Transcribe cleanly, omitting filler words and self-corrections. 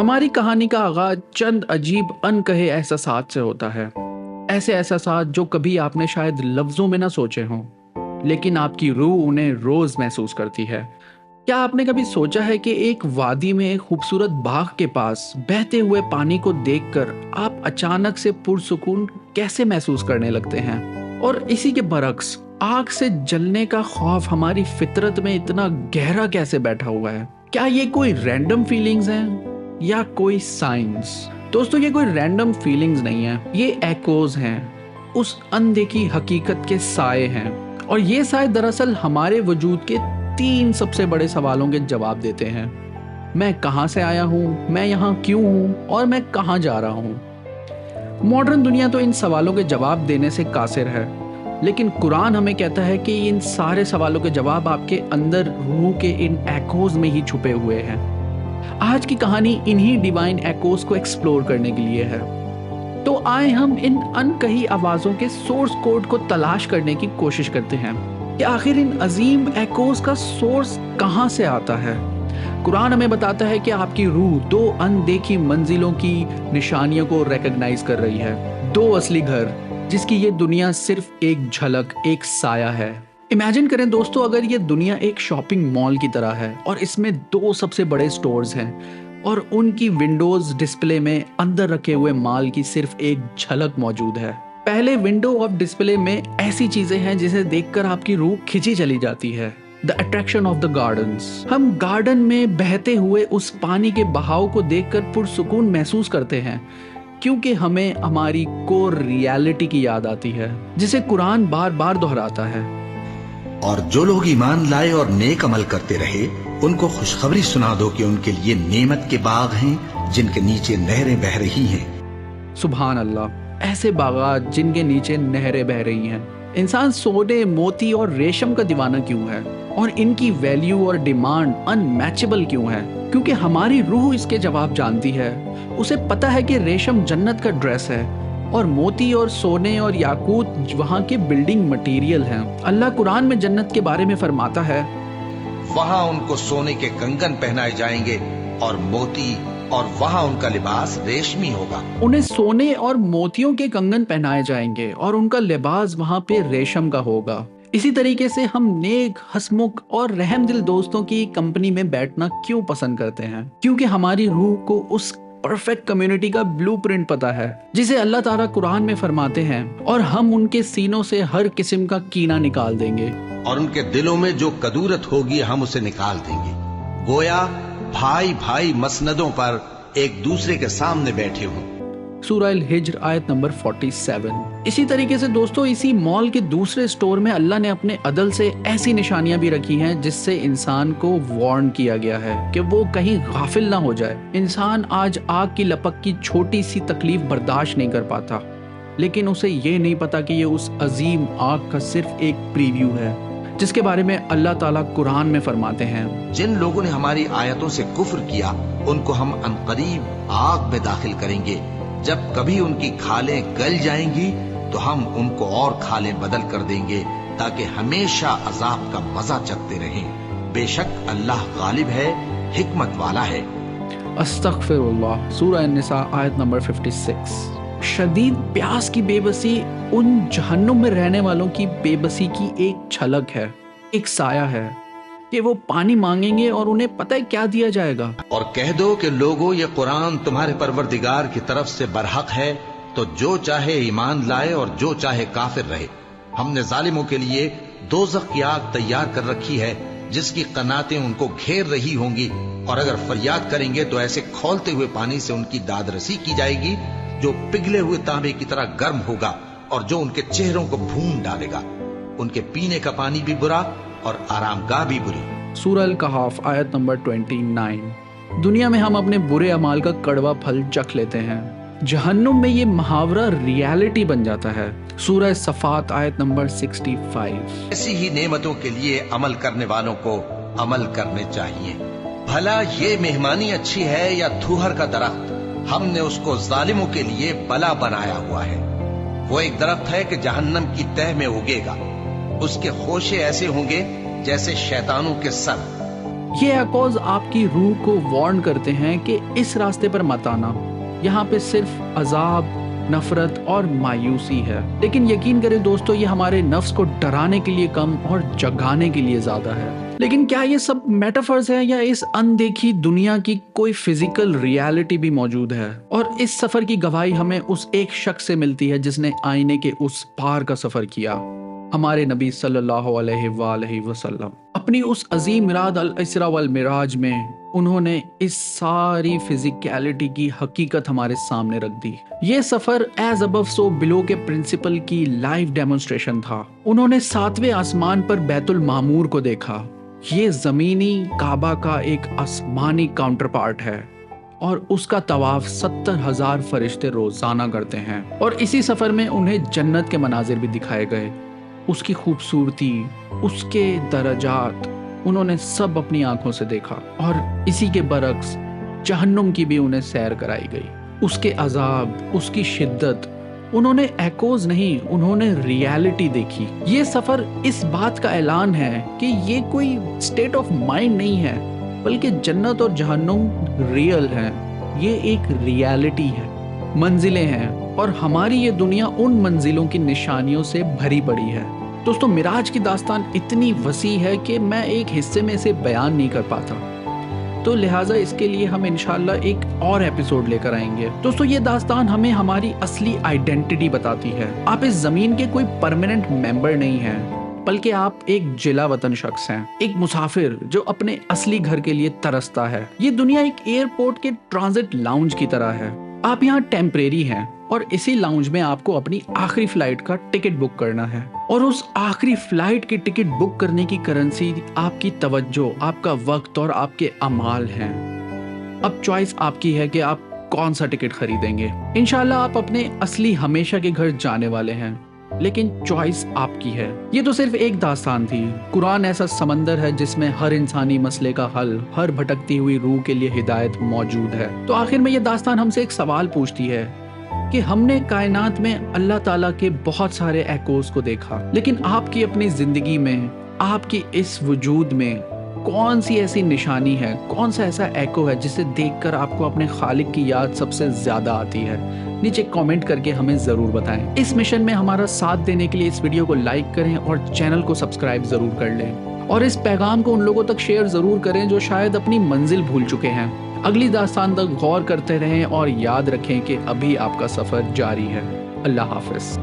हमारी कहानी का आगाज चंद अजीब अनकहे एहसासात से होता है। ऐसे एहसासात जो कभी आपने शायद लफ्जों में ना सोचे हों, लेकिन आपकी रूह उन्हें रोज महसूस करती है। क्या आपने कभी सोचा है कि एक वादी में एक खूबसूरत बाग के पास बहते हुए पानी को देखकर आप अचानक से पुरसुकून कैसे महसूस करने लगते हैं? और इसी के बरक्स आग से जलने का खौफ हमारी फितरत में इतना गहरा कैसे बैठा हुआ है? क्या ये कोई रैंडम फीलिंग्स हैं या कोई साइंस? दोस्तों, ये कोई रैंडम फीलिंग्स नहीं है, ये एकोज हैं, उस अनदेखी हकीकत के साए हैं। और ये साए दरअसल हमारे वजूद के 3 सबसे बड़े सवालों के जवाब देते हैं। मैं कहाँ से आया हूँ, मैं यहाँ क्यों हूँ और मैं कहाँ जा रहा हूँ। मॉडर्न दुनिया तो इन सवालों के जवाब देने से कासिर है, लेकिन कुरान हमें कहता है कि इन सारे सवालों के जवाब आपके अंदर रूह के इन एकोज में ही छुपे हुए हैं। आज की कहानी इन्हीं डिवाइन एकोस को एक्सप्लोर करने के लिए है। तो आए हम इन अनकही आवाजों के सोर्स कोड को तलाश करने की कोशिश करते हैं कि आखिर इन अजीम एकोस का सोर्स कहां से आता है। कुरान हमें बताता है कि आपकी रूह 2 अनदेखी मंजिलों की निशानियों को रिकॉग्नाइज कर रही है। 2 असली घर जिसकी ये दुनिया सिर्फ एक झलक, एक साया है। इमेजिन करें दोस्तों, अगर ये दुनिया एक शॉपिंग मॉल की तरह है और इसमें 2 सबसे बड़े स्टोर्स हैं और उनकी विंडोज डिस्प्ले में अंदर रखे हुए माल की सिर्फ एक झलक मौजूद है। पहले विंडो ऑफ डिस्प्ले में ऐसी चीजें हैं जिसे देखकर आपकी रूह खिंची चली जाती है। The attraction of the gardens. हम गार्डन में बहते हुए उस पानी के बहाव को देखकर पुरसुकून महसूस करते हैं, क्योंकि हमें हमारी कोर रियलिटी की याद आती है, जिसे कुरान बार बार दोहराता है। और जो लोग ईमान लाए और नेक अमल करते रहे, उनको खुशखबरी सुना दो कि उनके लिए नेमत के बाग हैं जिनके नीचे नहरें बह रही हैं। सुभान अल्लाह, ऐसे बागात जिनके नीचे नहरें बह रही हैं। इंसान सोने, मोती और रेशम का दीवाना क्यों है? और इनकी वैल्यू और डिमांड अनमैचेबल क्यों है? क्योंकि हमारी रूह इसके जवाब जानती है। उसे पता है कि रेशम जन्नत का ड्रेस है और मोती और सोने और याकूत वहाँ के बिल्डिंग मटेरियल हैं। अल्लाह कुरान में जन्नत के बारे में फरमाता है, वहाँ उनको सोने के कंगन पहनाए जाएंगे और मोती, और वहाँ उनका लिबास रेशमी होगा। उन्हें सोने और मोतियों के कंगन पहनाए जाएंगे और उनका लिबास वहाँ पे रेशम का होगा। इसी तरीके से हम नेक, हंसमुख और रहमदिल दोस्तों की कंपनी में बैठना क्यों पसंद करते हैं? क्योंकि हमारी रूह को उस परफेक्ट कम्युनिटी का ब्लूप्रिंट पता है, जिसे अल्लाह ताला कुरान में फरमाते हैं, और हम उनके सीनों से हर किस्म का कीना निकाल देंगे और उनके दिलों में जो कदूरत होगी हम उसे निकाल देंगे। गोया भाई भाई मसनदों पर एक दूसरे के सामने बैठे हों। सूरह अल हिज्र आयत नंबर 47। इसी तरीके से दोस्तों, इसी मॉल के दूसरे स्टोर में अल्लाह ने अपने अदल से ऐसी निशानियां भी रखी हैं जिससे इंसान को वार्न किया गया है कि वो कहीं गाफिल ना हो जाए। इंसान आज आग की लपक की छोटी सी तकलीफ बर्दाश्त नहीं कर पाता, लेकिन उसे ये नहीं पता कि ये उस अजीम आग का सिर्फ एक प्रीव्यू है, जिसके बारे में अल्लाह ताला कुरान में फरमाते हैं, जिन लोगों ने हमारी आयतों से कुफ्र किया उनको हम अनकरीब आग में दाखिल करेंगे। जब कभी उनकी खालें गल जाएंगी तो हम उनको और खालें बदल कर देंगे ताकि हमेशा अजाब का मजा चखते रहें। बेशक अल्लाह गालिब है, हिकमत वाला है। अस्तगफिरुल्लाह। सूरह निसा आयत नंबर 56। शदीद प्यास की बेबसी उन जहन्नुम में रहने वालों की बेबसी की एक झलक है, एक साया है कि वो पानी मांगेंगे और उन्हें पता है क्या दिया जाएगा। और कह दो कि लोगों, ये कुरान तुम्हारे परवरदिगार की तरफ से बरहक है, तो जो चाहे ईमान लाए और जो चाहे काफिर रहे। हमने जालिमों के लिए दोज़ख की आग तैयार कर रखी है जिसकी कनातें उनको घेर रही होंगी, और अगर फरियाद करेंगे तो ऐसे खौलते हुए पानी से उनकी दादरसी की जाएगी जो पिघले हुए तांबे की तरह गर्म होगा और जो उनके चेहरों को भून डालेगा। उनके पीने का पानी भी बुरा और आरामगाह भी बुरी। सूरह अल कहफ आयत नंबर 29। दुनिया में हम अपने बुरे अमाल का कड़वा फल चख लेते हैं, जहन्नुम में ये मुहावरा रियलिटी बन जाता है। सूरह सफात आयत नंबर 65। ऐसी ही नेमतों के लिए अमल करने वालों को अमल करने चाहिए। भला ये मेहमानी अच्छी है या थूहर का दरख्त, हमने उसको जालिमों के लिए बला बनाया हुआ है। वो एक दरख्त है कि जहन्नम की तह में उगेगा, उसके खोशे ऐसे होंगे जैसे शैतानों के सर, ये एकोज आपकी रूह को वार्न करते हैं कि इस रास्ते पर मत आना, यहाँ पे सिर्फ अजाब, नफरत और मायूसी है। लेकिन यकीन करें दोस्तों, ये हमारे नफ्स को डराने के लिए कम और जगाने के लिए ज्यादा है। लेकिन क्या ये सब मेटाफर्स है या इस अनदेखी दुनिया की कोई फिजिकल रियलिटी भी मौजूद है? और इस सफर की गवाही हमें उस एक शख्स से मिलती है जिसने आईने के उस पार का सफर किया, हमारे नबी सल्लल्लाहु अलैहि वसल्लम। अपनी उस अजीम मिराद अल इसरा वल मिराज में उन्होंने इस सारी फिजिकलिटी की हकीकत हमारे सामने रख दी। ये सफर एज अबव सो बिलो के प्रिंसिपल की लाइव डेमोन्स्ट्रेशन था। उन्होंने 7वें आसमान पर बैतुल मामूर को देखा। ये जमीनी काबा का एक आसमानी काउंटर पार्ट है और उसका तवाफ 70,000 फरिश्ते रोजाना करते हैं। और इसी सफर में उन्हें जन्नत के मनाजिर भी दिखाए गए, उसकी खूबसूरती, उसके दर्जात, उन्होंने सब अपनी आंखों से देखा। और इसी के बरक्स जहन्नुम की भी उन्हें सैर कराई गई, उसके अजाब, उसकी शिद्दत। उन्होंने एकोज नहीं, उन्होंने रियलिटी देखी। ये सफर इस बात का ऐलान है कि ये कोई स्टेट ऑफ माइंड नहीं है, बल्कि जन्नत और जहन्नुम रियल है। ये एक रियलिटी है, मंजिलें हैं, और हमारी ये दुनिया उन मंजिलों की निशानियों से भरी पड़ी है। दोस्तों, मिराज की दास्तान इतनी वसी है कि मैं एक हिस्से में इसे बयान नहीं कर पाता, तो लिहाजा इसके लिए हम इंशाल्लाह एक और एपिसोड लेकर आएंगे। दोस्तों, ये दास्तान हमें हमारी असली आइडेंटिटी बताती है। आप इस जमीन के कोई परमानेंट मेंबर नहीं हैं, बल्कि आप एक जिला वतन शख्स हैं, एक मुसाफिर जो अपने असली घर के लिए तरसता है। ये दुनिया एक एयरपोर्ट के ट्रांजिट लाउंज की तरह है। आप यहाँ टेम्परेरी हैं और इसी लाउंज में आपको अपनी आखिरी फ्लाइट का टिकट बुक करना है, और उस आखिरी फ्लाइट की टिकट बुक करने की करेंसी आपकी तवज्जो, आपका वक्त और आपके अमाल हैं। अब चॉइस आपकी है कि आप कौन सा टिकट खरीदेंगे। इंशाल्लाह आप अपने असली हमेशा के घर जाने वाले हैं, लेकिन चॉइस आपकी है। ये तो सिर्फ एक दास्तान थी। कुरान ऐसा समंदर है जिसमें हर इंसानी मसले का हल, हर भटकती हुई रूह के लिए हिदायत मौजूद है। तो आखिर में ये दास्तान हमसे एक सवाल पूछती है कि हमने कायनात में अल्लाह ताला के बहुत सारे एकोस को देखा, लेकिन आपकी अपनी जिंदगी में, आपकी इस वजूद में कौन सी ऐसी निशानी है, कौन सा ऐसा एको है जिसे देखकर आपको अपने खालिक की याद सबसे ज्यादा आती है? नीचे कमेंट करके हमें जरूर बताएं। इस मिशन में हमारा साथ देने के लिए इस वीडियो को लाइक करें और चैनल को सब्सक्राइब जरूर कर लें, और इस पैगाम को उन लोगों तक शेयर जरूर करें जो शायद अपनी मंजिल भूल चुके हैं। अगली दास्तान तक गौर करते रहें और याद रखें कि अभी आपका सफर जारी है। अल्लाह हाफिज।